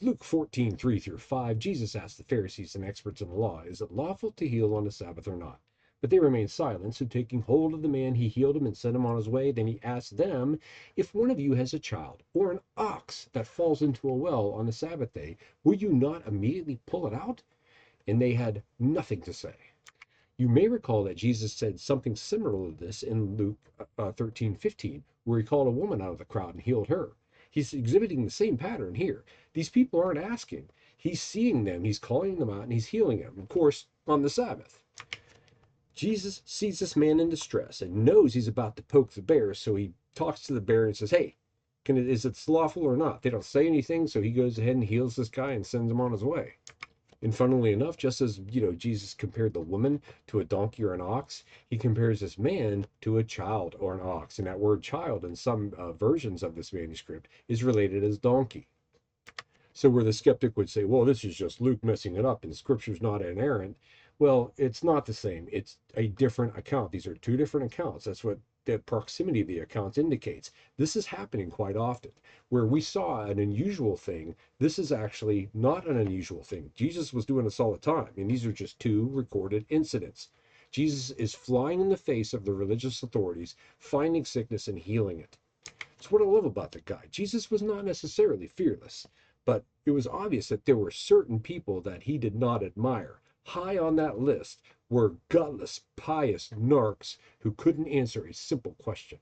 Luke 14:3 through 5, Jesus asked the Pharisees and experts in the law, is it lawful to heal on the Sabbath or not? But they remained silent, so taking hold of the man, he healed him and sent him on his way. Then he asked them, if one of you has a child or an ox that falls into a well on the Sabbath day, will you not immediately pull it out? And they had nothing to say. You may recall that Jesus said something similar to this in Luke 13:15, where he called a woman out of the crowd and healed her. He's exhibiting the same pattern here. These people aren't asking. He's seeing them, he's calling them out, and he's healing them, of course, on the Sabbath. Jesus sees this man in distress and knows he's about to poke the bear, so he talks to the bear and says, hey, is it lawful or not? They don't say anything, so he goes ahead and heals this guy and sends him on his way. And funnily enough, just as Jesus compared the woman to a donkey or an ox, he compares this man to a child or an ox. And that word child in some versions of this manuscript is related as donkey. So where the skeptic would say, well, this is just Luke messing it up and scripture's not inerrant. Well, it's not the same. It's a different account. These are two different accounts. That's what the proximity of the accounts indicates. This is happening quite often. Where we saw an unusual thing, this is actually not an unusual thing. Jesus was doing this all the time, and these are just two recorded incidents. Jesus is flying in the face of the religious authorities, finding sickness and healing it. That's what I love about the guy. Jesus was not necessarily fearless, but it was obvious that there were certain people that he did not admire. High on that list were gutless, pious narcs who couldn't answer a simple question.